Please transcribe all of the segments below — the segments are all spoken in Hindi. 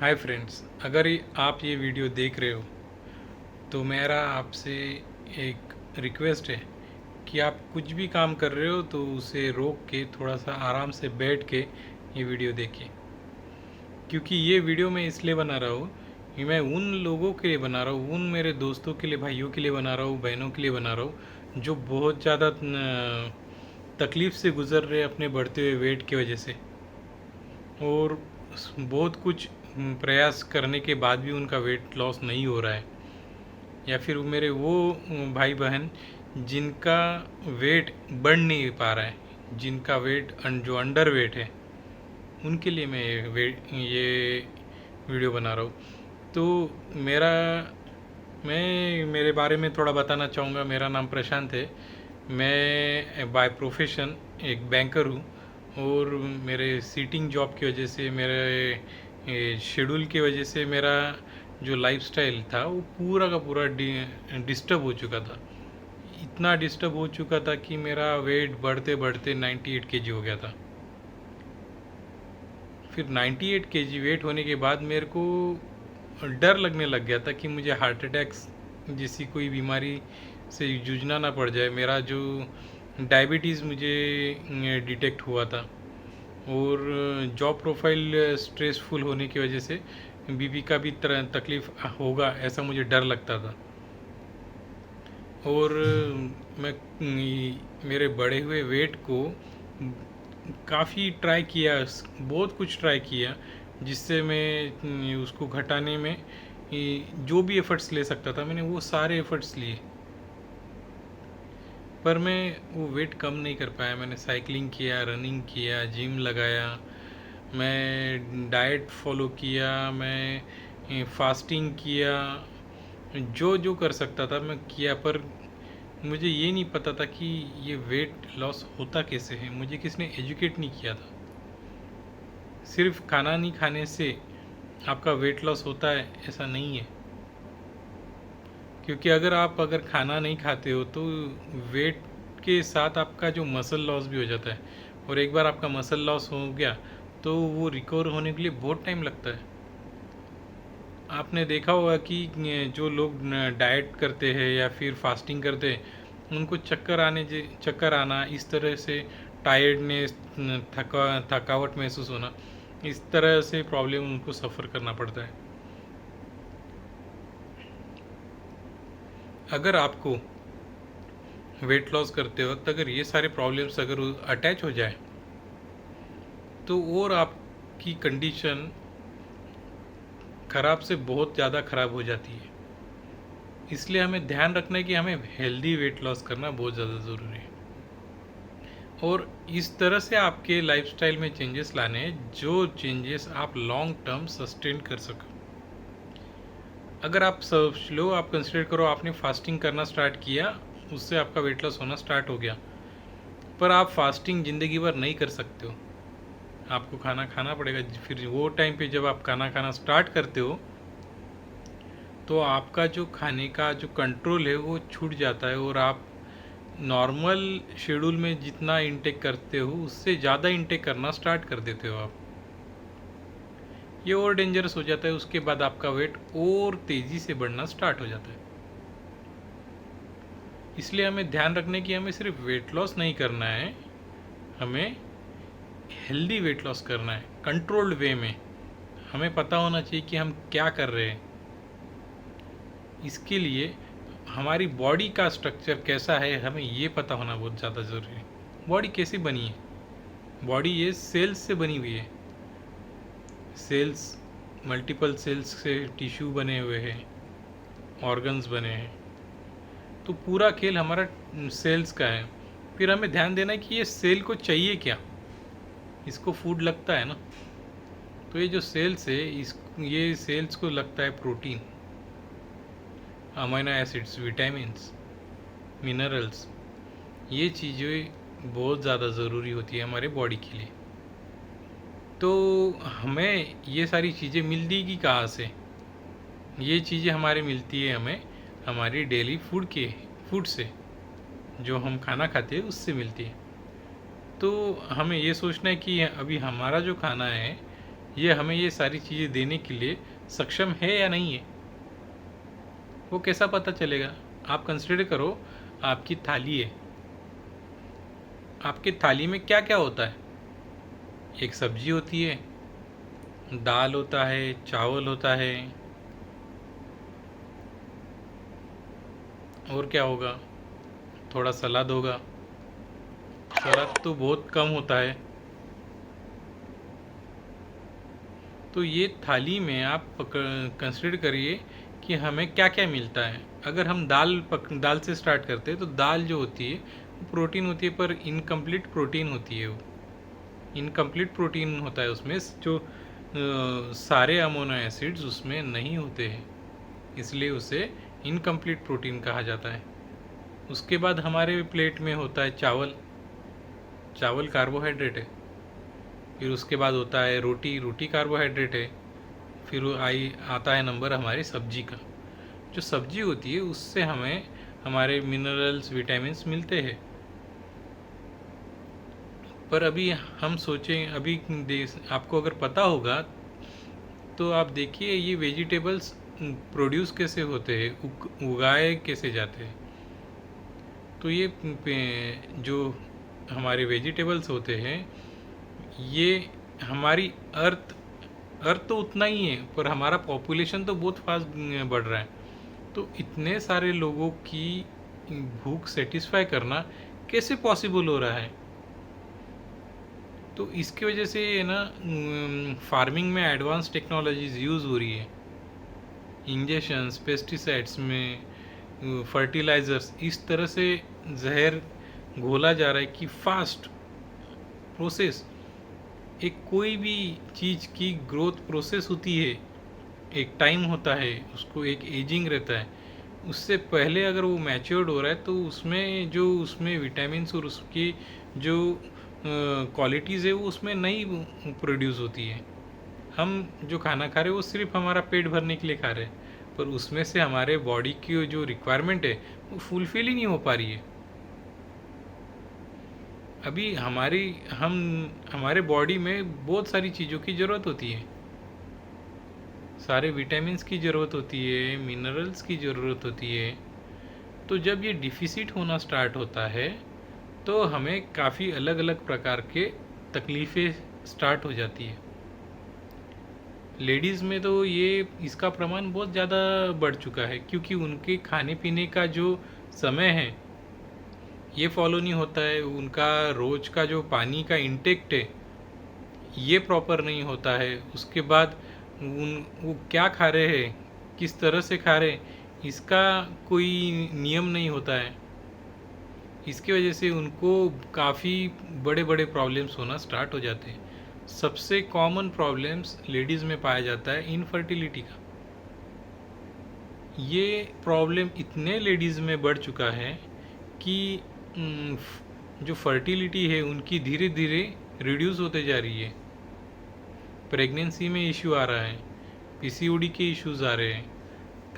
हाय फ्रेंड्स, अगर आप ये वीडियो देख रहे हो तो मेरा आपसे एक रिक्वेस्ट है कि आप कुछ भी काम कर रहे हो तो उसे रोक के थोड़ा सा आराम से बैठ के ये वीडियो देखिए। क्योंकि ये वीडियो मैं इसलिए बना रहा हूँ कि मैं उन लोगों के लिए बना रहा हूँ, उन मेरे दोस्तों के लिए, भाइयों के लिए बना रहा हूँ, बहनों के लिए बना रहा हूँ जो बहुत ज़्यादा तकलीफ़ से गुज़र रहे हैं अपने बढ़ते हुए वेट की वजह से। और बहुत कुछ प्रयास करने के बाद भी उनका वेट लॉस नहीं हो रहा है। या फिर मेरे वो भाई बहन जिनका वेट बढ़ नहीं पा रहा है, जिनका वेट जो अंडर वेट है, उनके लिए मैं ये वीडियो बना रहा हूँ। तो मेरा मैं मेरे बारे में थोड़ा बताना चाहूँगा। मेरा नाम प्रशांत है। मैं बाय प्रोफेशन एक बैंकर हूँ। और मेरे सीटिंग जॉब की वजह से, मेरे शेड्यूल की वजह से मेरा जो लाइफस्टाइल था वो पूरा का पूरा डिस्टर्ब हो चुका था। इतना डिस्टर्ब हो चुका था कि मेरा वेट बढ़ते बढ़ते 98 केजी हो गया था। फिर 98 केजी वेट होने के बाद मेरे को डर लगने लग गया था कि मुझे हार्ट अटैक्स जैसी कोई बीमारी से जूझना ना पड़ जाए। मेरा जो डायबिटीज़ मुझे डिटेक्ट हुआ था। और जॉब प्रोफाइल स्ट्रेसफुल होने की वजह से बीपी का भी तकलीफ़ होगा, ऐसा मुझे डर लगता था। और मैं मेरे बढ़े हुए वेट को काफ़ी ट्राई किया, बहुत कुछ ट्राई किया, जिससे मैं उसको घटाने में जो भी एफ़र्ट्स ले सकता था मैंने वो सारे एफ़र्ट्स लिए। पर मैं वो वेट कम नहीं कर पाया। मैंने साइकिलिंग किया, रनिंग किया, जिम लगाया, मैं डाइट फॉलो किया, मैं फास्टिंग किया, जो जो कर सकता था मैं किया। पर मुझे ये नहीं पता था कि ये वेट लॉस होता कैसे है। मुझे किसने एजुकेट नहीं किया था। सिर्फ खाना नहीं खाने से आपका वेट लॉस होता है ऐसा नहीं है। क्योंकि अगर खाना नहीं खाते हो तो वेट के साथ आपका जो मसल लॉस भी हो जाता है। और एक बार आपका मसल लॉस हो गया तो वो रिकवर होने के लिए बहुत टाइम लगता है। आपने देखा होगा कि जो लोग डाइट करते हैं या फिर फास्टिंग करते हैं उनको चक्कर आना, इस तरह से टायर्डनेस, थकावट महसूस होना, इस तरह से प्रॉब्लम उनको सफ़र करना पड़ता है। अगर आपको वेट लॉस करते वक्त अगर ये सारे प्रॉब्लम्स अगर अटैच हो जाए तो और आपकी कंडीशन ख़राब से बहुत ज़्यादा ख़राब हो जाती है। इसलिए हमें ध्यान रखना है कि हमें हेल्दी वेट लॉस करना बहुत ज़्यादा ज़रूरी है। और इस तरह से आपके लाइफस्टाइल में चेंजेस लाने हैं जो चेंजेस आप लॉन्ग टर्म सस्टेन कर सको। अगर आप स्लो, आप कंसिडर करो आपने फास्टिंग करना स्टार्ट किया, उससे आपका वेट लॉस होना स्टार्ट हो गया। पर आप फास्टिंग ज़िंदगी भर नहीं कर सकते हो। आपको खाना खाना पड़ेगा। फिर वो टाइम पे जब आप खाना खाना स्टार्ट करते हो तो आपका जो खाने का जो कंट्रोल है वो छूट जाता है। और आप नॉर्मल शेड्यूल में जितना इंटेक करते हो उससे ज़्यादा इंटेक करना स्टार्ट कर देते हो आप। ये और डेंजरस हो जाता है। उसके बाद आपका वेट और तेज़ी से बढ़ना स्टार्ट हो जाता है। इसलिए हमें ध्यान रखने की, हमें सिर्फ वेट लॉस नहीं करना है, हमें हेल्दी वेट लॉस करना है कंट्रोल्ड वे में। हमें पता होना चाहिए कि हम क्या कर रहे हैं। इसके लिए हमारी बॉडी का स्ट्रक्चर कैसा है हमें ये पता होना बहुत ज़्यादा ज़रूरी है। बॉडी कैसी बनी है? बॉडी ये सेल्स से बनी हुई है। सेल्स, मल्टीपल सेल्स से टिश्यू बने हुए हैं, ऑर्गन्स बने हैं। तो पूरा खेल हमारा सेल्स का है। फिर हमें ध्यान देना है कि ये सेल को चाहिए क्या। इसको फूड लगता है ना। तो ये जो सेल्स है, ये सेल्स को लगता है protein, amino acids, vitamins, minerals. ये चीज़ें बहुत ज़्यादा ज़रूरी होती है हमारे बॉडी के लिए। तो हमें ये सारी चीज़ें मिलती कहाँ से? ये चीज़ें हमारे मिलती है हमें हमारी डेली फूड से, जो हम खाना खाते हैं उससे मिलती है। तो हमें ये सोचना है कि अभी हमारा जो खाना है ये हमें ये सारी चीज़ें देने के लिए सक्षम है या नहीं है, वो कैसा पता चलेगा? आप कंसिडर करो, आपकी थाली है, आपकी थाली में क्या क्या होता है? एक सब्जी होती है, दाल होता है, चावल होता है, और क्या होगा? थोड़ा सलाद होगा। सलाद तो बहुत कम होता है। तो ये थाली में आप कंसिडर करिए कि हमें क्या क्या मिलता है। अगर हम दाल से स्टार्ट करते हैं तो दाल जो होती है वो प्रोटीन होती है, पर इनकम्प्लीट प्रोटीन होती है। वो इनकम्प्लीट प्रोटीन होता है, उसमें जो सारे अमीनो एसिड्स उसमें नहीं होते हैं, इसलिए उसे इनकम्प्लीट प्रोटीन कहा जाता है। उसके बाद हमारे प्लेट में होता है चावल। चावल कार्बोहाइड्रेट है। फिर उसके बाद होता है रोटी। रोटी कार्बोहाइड्रेट है। फिर आता है नंबर हमारी सब्जी का। जो सब्जी होती है उससे हमें हमारे मिनरल्स, विटामिन्स मिलते हैं। पर अभी हम सोचें, अभी आपको अगर पता होगा तो आप देखिए ये वेजिटेबल्स प्रोड्यूस कैसे होते हैं, उगाए कैसे जाते हैं। तो ये जो हमारे वेजिटेबल्स होते हैं, ये हमारी अर्थ अर्थ तो उतना ही है, पर हमारा पॉपुलेशन तो बहुत फास्ट बढ़ रहा है। तो इतने सारे लोगों की भूख सेटिस्फाई करना कैसे पॉसिबल हो रहा है? तो इसकी वजह से ना फार्मिंग में एडवांस टेक्नोलॉजीज यूज़ हो रही है। इंजेक्शंस, पेस्टिसाइड्स में, फर्टिलाइज़र्स, इस तरह से जहर घोला जा रहा है कि फास्ट प्रोसेस। एक कोई भी चीज़ की ग्रोथ प्रोसेस होती है, एक टाइम होता है, उसको एक एजिंग रहता है। उससे पहले अगर वो मैच्योर्ड हो रहा है तो उसमें विटामिन्स और उसकी जो क्वालिटीज़ है वो उसमें नहीं प्रोड्यूस होती है। हम जो खाना खा रहे हैं वो सिर्फ हमारा पेट भरने के लिए खा रहे हैं, पर उसमें से हमारे बॉडी की जो रिक्वायरमेंट है वो फुलफिल ही नहीं हो पा रही है। अभी हमारे बॉडी में बहुत सारी चीज़ों की ज़रूरत होती है। सारे विटामिन्स की ज़रूरत होती है, मिनरल्स की ज़रूरत होती है। तो जब ये डिफिसिट होना स्टार्ट होता है तो हमें काफ़ी अलग अलग प्रकार के तकलीफ़ें स्टार्ट हो जाती है। लेडीज़ में तो ये इसका प्रमाण बहुत ज़्यादा बढ़ चुका है, क्योंकि उनके खाने पीने का जो समय है ये फॉलो नहीं होता है। उनका रोज़ का जो पानी का इंटेक्ट है ये प्रॉपर नहीं होता है। उसके बाद वो क्या खा रहे हैं, किस तरह से खा रहे हैं, इसका कोई नियम नहीं होता है। इसकी वजह से उनको काफ़ी बड़े बड़े प्रॉब्लम्स होना स्टार्ट हो जाते हैं। सबसे कॉमन प्रॉब्लम्स लेडीज़ में पाया जाता है इनफर्टिलिटी का। ये प्रॉब्लम इतने लेडीज़ में बढ़ चुका है कि जो फर्टिलिटी है उनकी धीरे धीरे रिड्यूस होते जा रही है। प्रेगनेंसी में इशू आ रहा है, पीसीओडी के इश्यूज आ रहे हैं,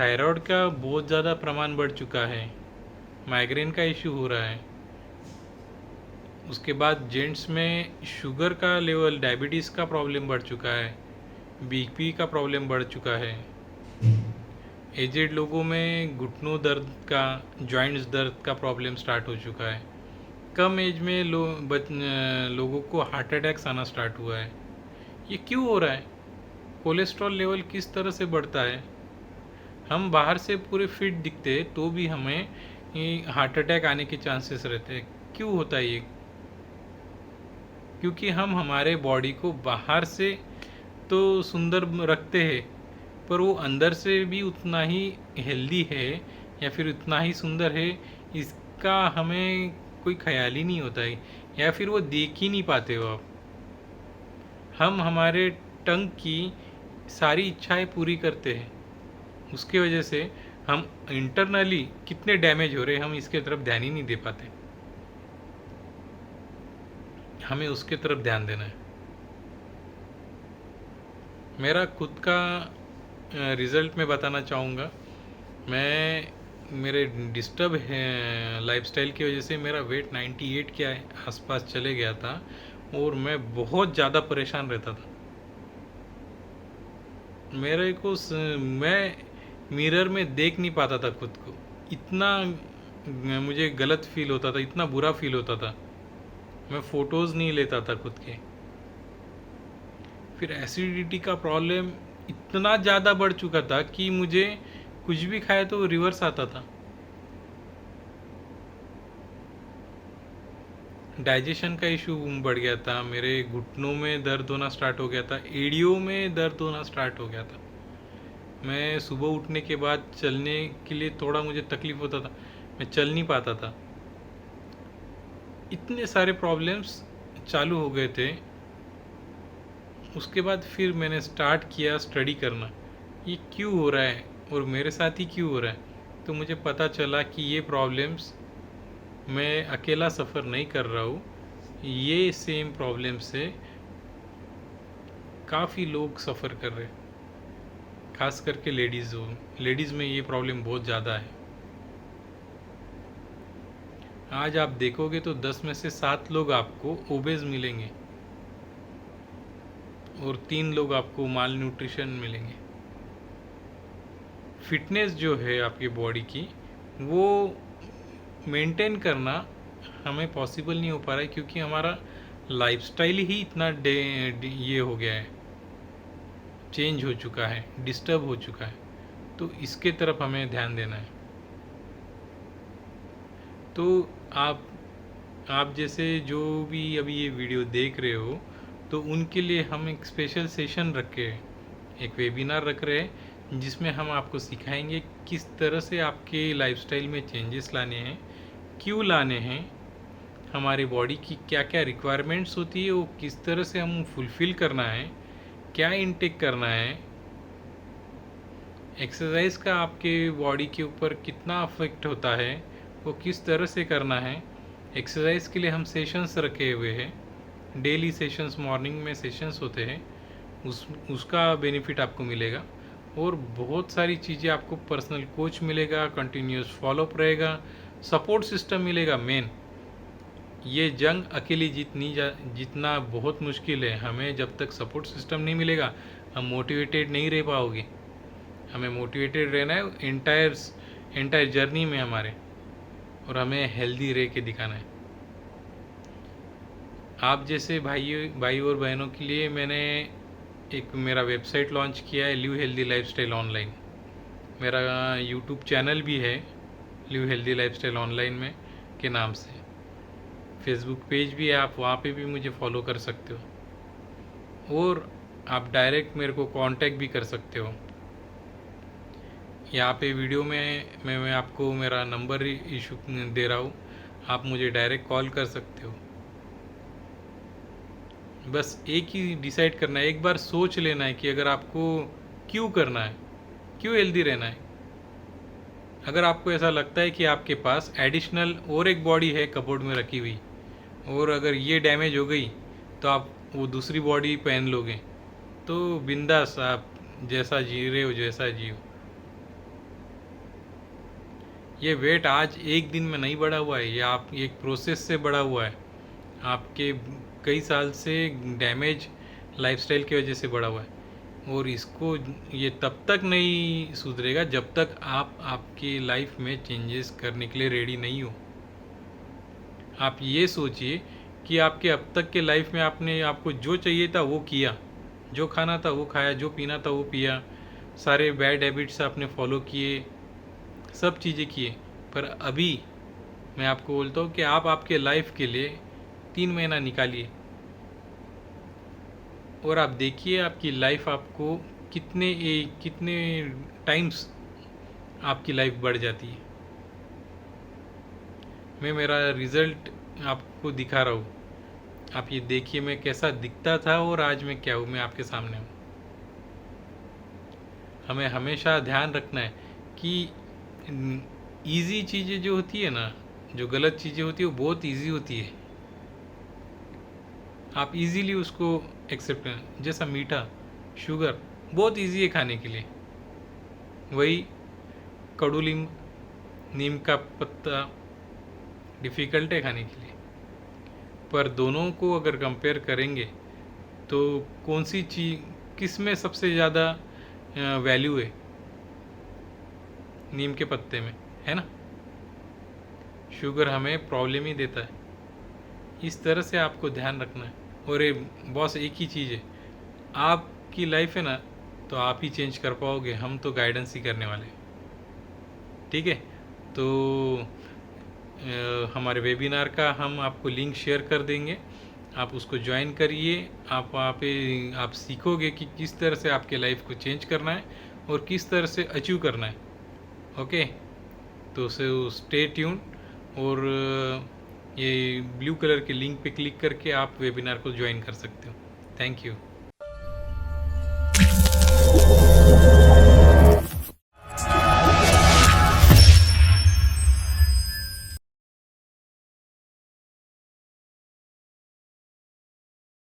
थायराइड का बहुत ज़्यादा प्रमाण बढ़ चुका है, माइग्रेन का इशू हो रहा है। उसके बाद जेंट्स में शुगर का लेवल, डायबिटीज़ का प्रॉब्लम बढ़ चुका है, बीपी का प्रॉब्लम बढ़ चुका है। एजेड लोगों में घुटनों दर्द का, जॉइंट्स दर्द का प्रॉब्लम स्टार्ट हो चुका है। कम एज में लोगों को हार्ट अटैक्स आना स्टार्ट हुआ है। ये क्यों हो रहा है? कोलेस्ट्रॉल लेवल किस तरह से बढ़ता है? हम बाहर से पूरे फिट दिखते हैं तो भी हमें हार्ट अटैक आने के चांसेस रहते हैं। क्यों होता है ये? क्योंकि हम हमारे बॉडी को बाहर से तो सुंदर रखते हैं, पर वो अंदर से भी उतना ही हेल्दी है या फिर उतना ही सुंदर है, इसका हमें कोई ख्याल ही नहीं होता है, या फिर वो देख ही नहीं पाते हो आप। हम हमारे टंग की सारी इच्छाएं पूरी करते हैं, उसकी वजह से हम इंटरनली कितने डैमेज हो रहे हैं हम इसके तरफ ध्यान ही नहीं दे पाते। हमें उसके तरफ ध्यान देना है। मेरा खुद का रिज़ल्ट मैं बताना चाहूँगा। मेरे डिस्टर्ब है लाइफस्टाइल की वजह से मेरा वेट 98 के आसपास चले गया था और मैं बहुत ज़्यादा परेशान रहता था। मेरे को मैं मिरर में देख नहीं पाता था खुद को, इतना मुझे गलत फील होता था, इतना बुरा फील होता था। मैं फोटोज़ नहीं लेता था खुद के। फिर एसिडिटी का प्रॉब्लम इतना ज़्यादा बढ़ चुका था कि मुझे कुछ भी खाए तो रिवर्स आता था। डाइजेशन का इशू बढ़ गया था, मेरे घुटनों में दर्द होना स्टार्ट हो गया था, एड़ियों में दर्द होना स्टार्ट हो गया था। मैं सुबह उठने के बाद चलने के लिए थोड़ा मुझे तकलीफ होता था, मैं चल नहीं पाता था। इतने सारे प्रॉब्लम्स चालू हो गए थे। उसके बाद फिर मैंने स्टार्ट किया स्टडी करना, ये क्यों हो रहा है और मेरे साथ ही क्यों हो रहा है। तो मुझे पता चला कि ये प्रॉब्लम्स मैं अकेला सफ़र नहीं कर रहा हूँ, ये सेम प्रॉब्लम से काफ़ी लोग सफ़र कर रहे हैं, खास करके लेडीज़ में ये प्रॉब्लम बहुत ज़्यादा है। आज आप देखोगे तो 10 में से 7 लोग आपको ओबेज मिलेंगे और 3 लोग आपको माल न्यूट्रिशन मिलेंगे। फिटनेस जो है आपकी बॉडी की, वो मेंटेन करना हमें पॉसिबल नहीं हो पा रहा है, क्योंकि हमारा लाइफस्टाइल ही इतना ये हो गया है, चेंज हो चुका है, डिस्टर्ब हो चुका है। तो इसके तरफ हमें ध्यान देना है। तो आप जैसे जो भी अभी ये वीडियो देख रहे हो, तो उनके लिए हम एक स्पेशल सेशन रखे हैं, एक वेबिनार रख रहे हैं, जिसमें हम आपको सिखाएंगे किस तरह से आपके लाइफस्टाइल में चेंजेस लाने हैं, क्यों लाने हैं, हमारी बॉडी की क्या क्या रिक्वायरमेंट्स होती है वो किस तरह से हम फुलफ़िल करना है, क्या इनटेक करना है, एक्सरसाइज का आपके बॉडी के ऊपर कितना अफेक्ट होता है, वो किस तरह से करना है। एक्सरसाइज के लिए हम सेशंस रखे हुए हैं, डेली सेशंस, मॉर्निंग में सेशंस होते हैं, उसका बेनिफिट आपको मिलेगा। और बहुत सारी चीज़ें आपको, पर्सनल कोच मिलेगा, कंटिन्यूस फॉलोअप रहेगा, सपोर्ट सिस्टम मिलेगा। मेन ये जंग अकेली जीतना बहुत मुश्किल है। हमें जब तक सपोर्ट सिस्टम नहीं मिलेगा, हम मोटिवेटेड नहीं रह पाओगे। हमें मोटिवेटेड रहना है एंटायर जर्नी में हमारे, और हमें हेल्दी रह के दिखाना है। आप जैसे भाई और बहनों के लिए मैंने एक मेरा वेबसाइट लॉन्च किया है, लिव हेल्दी लाइफस्टाइल ऑनलाइन। मेरा यूट्यूब चैनल भी है, लिव हेल्दी लाइफस्टाइल ऑनलाइन में के नाम से। फेसबुक पेज भी है, आप वहाँ पे भी मुझे फॉलो कर सकते हो, और आप डायरेक्ट मेरे को कांटेक्ट भी कर सकते हो। यहाँ पे वीडियो में मैं आपको मेरा नंबर इशू दे रहा हूँ, आप मुझे डायरेक्ट कॉल कर सकते हो। बस एक ही डिसाइड करना है, एक बार सोच लेना है कि अगर आपको क्यों करना है, क्यों हेल्दी रहना है। अगर आपको ऐसा लगता है कि आपके पास एडिशनल और एक बॉडी है कपबोर्ड में रखी हुई, और अगर ये डैमेज हो गई तो आप वो दूसरी बॉडी पहन लोगे, तो बिंदास आप जैसा जी रहे हो जैसा जियो। ये वेट आज एक दिन में नहीं बढ़ा हुआ है, ये आप एक प्रोसेस से बढ़ा हुआ है, आपके कई साल से डैमेज लाइफस्टाइल की वजह से बढ़ा हुआ है। और इसको ये तब तक नहीं सुधरेगा जब तक आप आपकी लाइफ में चेंजेस करने के लिए रेडी नहीं हो। आप ये सोचिए कि आपके अब तक के लाइफ में आपने, आपको जो चाहिए था वो किया, जो खाना था वो खाया, जो पीना था वो पिया, सारे बैड हैबिट्स आपने फॉलो किए, सब चीज़ें किए। पर अभी मैं आपको बोलता हूँ कि आप आपके लाइफ के लिए 3 महीना निकालिए, और आप देखिए आपकी लाइफ आपको कितने टाइम्स आपकी लाइफ बढ़ जाती है। मैं मेरा रिज़ल्ट आपको दिखा रहा हूँ, आप ये देखिए मैं कैसा दिखता था और आज मैं क्या हूँ, मैं आपके सामने हूँ। हमें हमेशा ध्यान रखना है कि इजी चीज़ें जो होती है ना, जो गलत चीज़ें होती है वो बहुत इजी होती है, आप इजीली उसको एक्सेप्ट करें। जैसा मीठा, शुगर बहुत इजी है खाने के लिए, वही कडूलिम, नीम का पत्ता डिफ़िकल्ट है खाने के लिए। पर दोनों को अगर कंपेयर करेंगे तो कौन सी चीज़, किस में सबसे ज़्यादा वैल्यू है नीम के पत्ते में, है ना। शुगर हमें प्रॉब्लम ही देता है, इस तरह से आपको ध्यान रखना है। और ये बॉस एक ही चीज़ है, आपकी लाइफ है ना, तो आप ही चेंज कर पाओगे, हम तो गाइडेंस ही करने वाले हैं, ठीक है। तो हमारे वेबिनार का हम आपको लिंक शेयर कर देंगे, आप उसको ज्वाइन करिए। आप वहाँ पे आप सीखोगे कि किस तरह से आपके लाइफ को चेंज करना है और किस तरह से अचीव करना है, ओके। तो स्टे ट्यून, और ये ब्लू कलर के लिंक पे क्लिक करके आप वेबिनार को ज्वाइन कर सकते हो। Thank you.